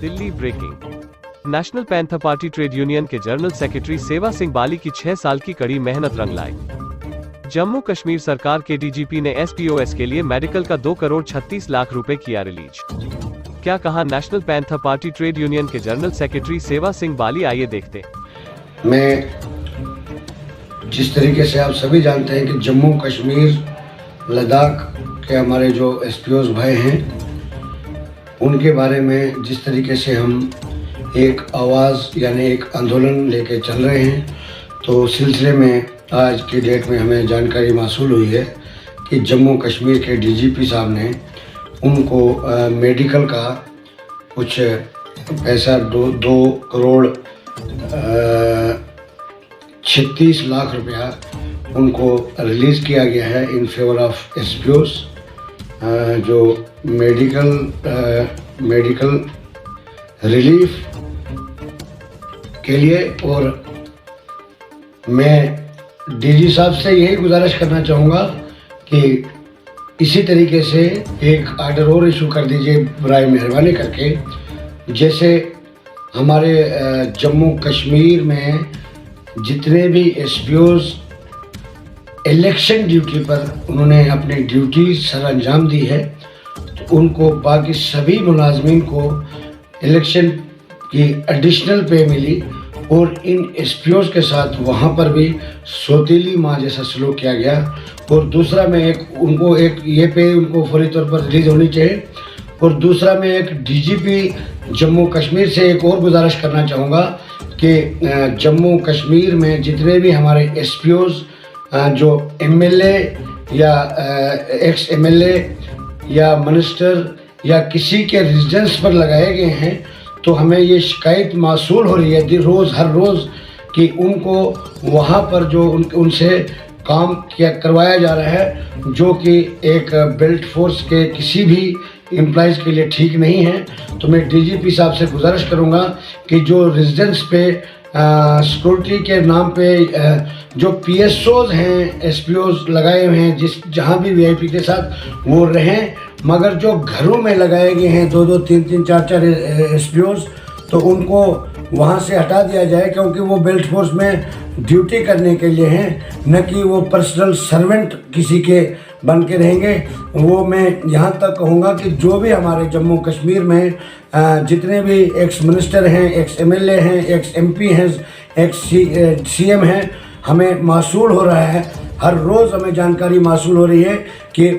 Delhi breaking. National panther party trade union के general secretary Seva Singh बाली की 6 साल की कड़ी मेहनत रंग लाई। जम्मू कश्मीर सरकार के डीजीपी ने एसपीओएस के लिए मेडिकल का 2 करोड़ 36 लाख रुपए किया रिलीज। क्या कहा national panther party trade union के जनरल सेक्रेटरी सेवा सिंह बाली, आइए देखते। मैं जिस तरीके से आप सभी जानते हैं कि जम्मू कश्मीर लद्दाख के हमारे जो एसपीओस भाई हैं, उनके बारे में जिस तरीके से हम एक आवाज़ यानी एक आंदोलन लेके चल रहे हैं, तो उस सिलसिले में आज की डेट में हमें जानकारी मासूल हुई है कि जम्मू कश्मीर के डीजीपी साहब ने उनको मेडिकल का कुछ पैसा 2 करोड़ 36 लाख रुपया उनको रिलीज़ किया गया है इन फेवर ऑफ एसपीओस, जो मेडिकल रिलीफ के लिए। और मैं डीजी साहब से यही गुजारिश करना चाहूँगा कि इसी तरीके से एक आर्डर और इशू कर दीजिए बराए मेहरबानी करके, जैसे हमारे जम्मू कश्मीर में जितने भी एसपीओस इलेक्शन ड्यूटी पर उन्होंने अपनी ड्यूटी सर अंजाम दी है, तो उनको बाकी सभी मुलाजमीन को इलेक्शन की एडिशनल पे मिली और इन एसपीओस के साथ वहाँ पर भी सौतीली माँ जैसा सलूक किया गया। और दूसरा मैं उनको ये पे उनको फौरी तौर पर रिलीज़ होनी चाहिए। और दूसरा मैं एक डीजीपी जम्मू कश्मीर से एक और गुजारिश करना चाहूँगा कि जम्मू कश्मीर में जितने भी हमारे एसपीओस जो एमएलए या एक्स एमएलए या मिनिस्टर या किसी के रेजिडेंस पर लगाए गए हैं, तो हमें ये शिकायत मासूल हो रही है हर रोज़ कि उनको वहाँ पर जो उनसे काम करवाया जा रहा है, जो कि एक बेल्ट फोर्स के किसी भी एम्प्लॉइज़ के लिए ठीक नहीं है। तो मैं डीजीपी साहब से गुजारिश करूँगा कि जो रेजिडेंस पे सिक्योरिटी के नाम पे जो पीएसओज हैं, एसपीओज लगाए हुए हैं, जहाँ भी वीआईपी के साथ वो रहें, मगर जो घरों में लगाए गए हैं 2-2, 3-3, 4-4 एसपीओज, तो उनको वहाँ से हटा दिया जाए, क्योंकि वो बेल्ट फोर्स में ड्यूटी करने के लिए हैं, न कि वो पर्सनल सर्वेंट किसी के बन के रहेंगे। वो मैं यहाँ तक कहूँगा कि जो भी हमारे जम्मू कश्मीर में जितने भी एक्स मिनिस्टर हैं, एक्स एमएलए हैं, एक्स एमपी हैं, एक्स सीएम हैं, हमें मासूल हो रहा है, हर रोज़ हमें जानकारी मासूल हो रही है कि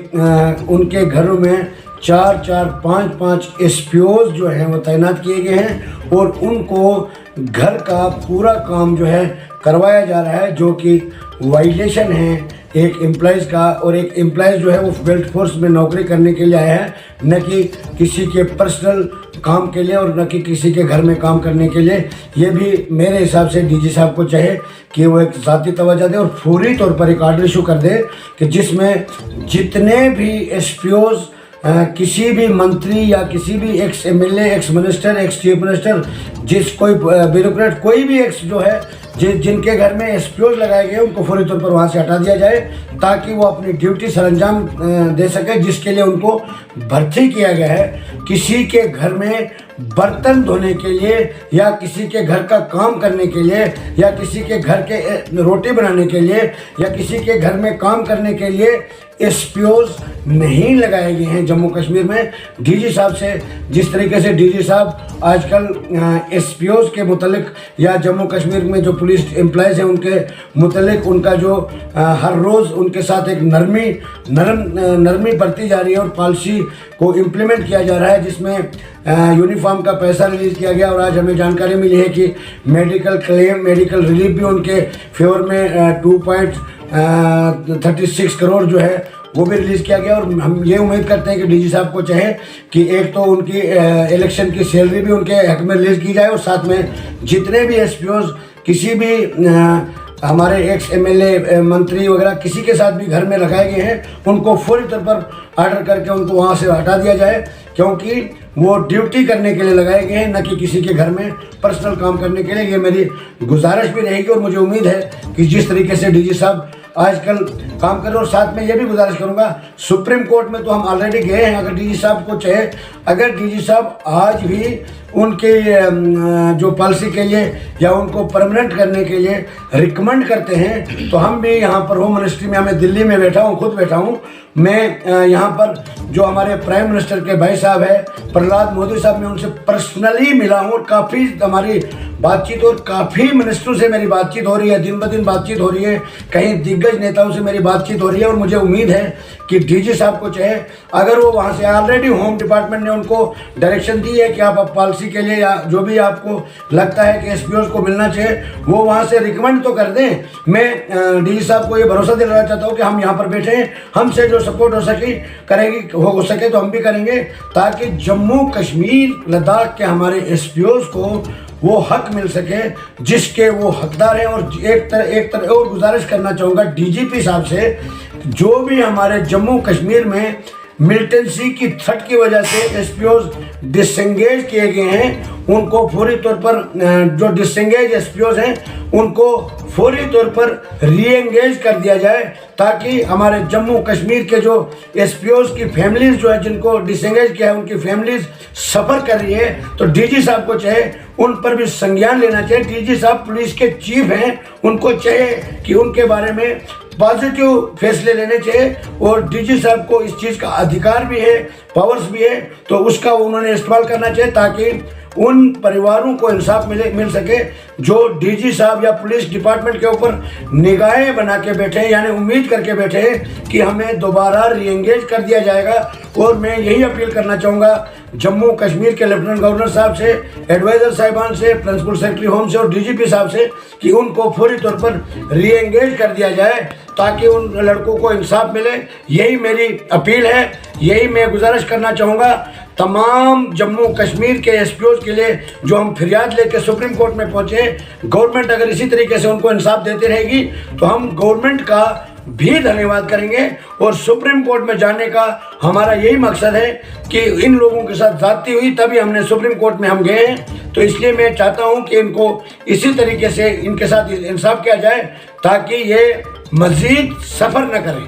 उनके घरों में 4-4, 5-5 एसपीओज जो हैं वो तैनात किए गए हैं और उनको घर का पूरा काम जो है करवाया जा रहा है, जो कि वायलेशन है एक एम्प्लॉइज़ का। और एक एम्प्लॉइज़ जो है वो बेल्ट फोर्स में नौकरी करने के लिए आया है, न कि किसी के पर्सनल काम के लिए और न कि किसी के घर में काम करने के लिए। ये भी मेरे हिसाब से डीजी साहब को चाहे कि वो एक ज़ाती तवज्जो दे और फौरी तौर पर एक आर्डर इशू कर दे कि जिसमें जितने भी एसपीओज किसी भी मंत्री या किसी भी ex MLA, ex minister, ex chief minister, कोई ब्यूरोक्रेट, कोई भी एक्स जो है जिनके घर में एसपीओज लगाए गए, उनको फौरी तौर पर वहाँ से हटा दिया जाए, ताकि वो अपनी ड्यूटी सरअंजाम दे सके, जिसके लिए उनको भर्ती किया गया है। किसी के घर में बर्तन धोने के लिए या किसी के घर का काम करने के लिए या किसी के घर के रोटी बनाने के लिए या किसी के घर में काम करने के लिए एसपीओज नहीं लगाए गए हैं जम्मू कश्मीर में। डीजी साहब से जिस तरीके से डीजी साहब आजकल एसपीओज के मुतल्लिक या जम्मू कश्मीर में जो पुलिस एम्प्लॉइज़ हैं उनके मुतल्लिक उनका जो हर रोज़ उनके साथ एक नरमी बरती जा रही है और पॉलिसी को इम्प्लीमेंट किया जा रहा है, जिसमें यूनिफॉर्म का पैसा रिलीज़ किया गया। और आज हमें जानकारी मिली है कि मेडिकल क्लेम, मेडिकल रिलीफ भी उनके फेवर में 2.36 करोड़ जो है वो भी रिलीज़ किया गया। और हम ये उम्मीद करते हैं कि डीजी साहब को चाहे कि एक तो उनकी इलेक्शन की सैलरी भी उनके हक में रिलीज़ की जाए, और साथ में जितने भी एसपीओज किसी भी हमारे एक्स एमएलए, मंत्री वगैरह किसी के साथ भी घर में लगाए गए हैं, उनको फौरी तौर पर आर्डर करके उनको वहाँ से हटा दिया जाए, क्योंकि वो ड्यूटी करने के लिए लगाए गए हैं, न कि किसी के घर में पर्सनल काम करने के लिए। ये मेरी गुजारिश भी रहेगी और मुझे उम्मीद है कि जिस तरीके से डीजी साहब आजकल काम कर रहे। और साथ में ये भी गुजारिश करूंगा, सुप्रीम कोर्ट में तो हम ऑलरेडी गए हैं, अगर डीजी साहब को चाहे, अगर डीजी साहब आज भी उनके जो पॉलिसी के लिए या उनको परमानेंट करने के लिए रिकमेंड करते हैं, तो हम भी यहाँ पर होम मिनिस्ट्री में, मैं दिल्ली में बैठा हूँ, खुद बैठा हूँ, मैं यहाँ पर जो हमारे प्राइम मिनिस्टर के भाई साहब है प्रहलाद मोदी साहब, मैं उनसे पर्सनली मिला हूँ और काफ़ी हमारी बातचीत, और काफ़ी मिनिस्टरों से मेरी बातचीत हो रही है, दिन ब दिन बातचीत हो रही है, कहीं दिग्गज नेताओं से मेरी बातचीत हो रही है। और मुझे उम्मीद है कि डीजी साहब को चाहे, अगर वो वहाँ से ऑलरेडी होम डिपार्टमेंट ने उनको डायरेक्शन दी है कि आप पॉलिसी के लिए या जो भी आपको लगता है कि एसपीओ को मिलना चाहिए, वो वहाँ से रिकमेंड तो कर दें। मैं डीजी साहब को ये भरोसा दिलाना चाहता हूँ कि हम यहाँ पर बैठे हैं, हमसे जो सपोर्ट हो सके तो हम भी करेंगे, ताकि जम्मू कश्मीर लद्दाख के हमारे एसपीओ को वो हक मिल सके जिसके वो हकदार हैं। और एक तरह और गुजारिश करना चाहूँगा डीजीपी साहब से, जो भी हमारे जम्मू कश्मीर में मिलिटेंसी की थ्रेट की वजह से एसपीओज डिसएंगेज किए गए हैं, उनको फौरी तौर पर, जो डिसएंगेज एसपीओज हैं उनको फौरी तौर पर रीएंगेज कर दिया जाए, ताकि हमारे जम्मू कश्मीर के जो एसपीओज की फैमिलीज जो है, जिनको डिसएंगेज किया है, उनकी फैमिलीज सफ़र कर रही है। तो डीजी साहब को चाहे उन पर भी संज्ञान लेना चाहिए। डीजी साहब पुलिस के चीफ हैं, उनको चाहिए कि उनके बारे में पॉजिटिव फैसले लेने चाहिए, और डीजी साहब को इस चीज़ का अधिकार भी है, पावर्स भी है, तो उसका उन्होंने इस्तेमाल करना चाहिए, ताकि उन परिवारों को इंसाफ मिल सके जो डीजी साहब या पुलिस डिपार्टमेंट के ऊपर निगाहें बना के बैठे हैं, यानी उम्मीद करके बैठे हैं कि हमें दोबारा रीएंगेज कर दिया जाएगा। और मैं यही अपील करना चाहूँगा जम्मू कश्मीर के लेफ्टिनेंट गवर्नर साहब से, एडवाइज़र साहिबान से, प्रिंसिपल सेक्रेटरी होम से और डीजीपी साहब से, कि उनको फौरी तौर पर रीएंगेज कर दिया जाए, ताकि उन लड़कों को इंसाफ मिले। यही मेरी अपील है, यही मैं गुजारिश करना चाहूँगा तमाम जम्मू कश्मीर के एसपीओज के लिए, जो हम फरियाद लेके सुप्रीम कोर्ट में पहुँचे। गवर्नमेंट अगर इसी तरीके से उनको इंसाफ देती रहेगी तो हम गवर्नमेंट का भी धन्यवाद करेंगे, और सुप्रीम कोर्ट में जाने का हमारा यही मकसद है कि इन लोगों के साथ ज्यादती हुई, तभी हमने सुप्रीम कोर्ट में हम गए हैं। तो इसलिए मैं चाहता हूं कि इनको इसी तरीके से इनके साथ इंसाफ किया जाए, ताकि ये मजीद सफ़र न करें।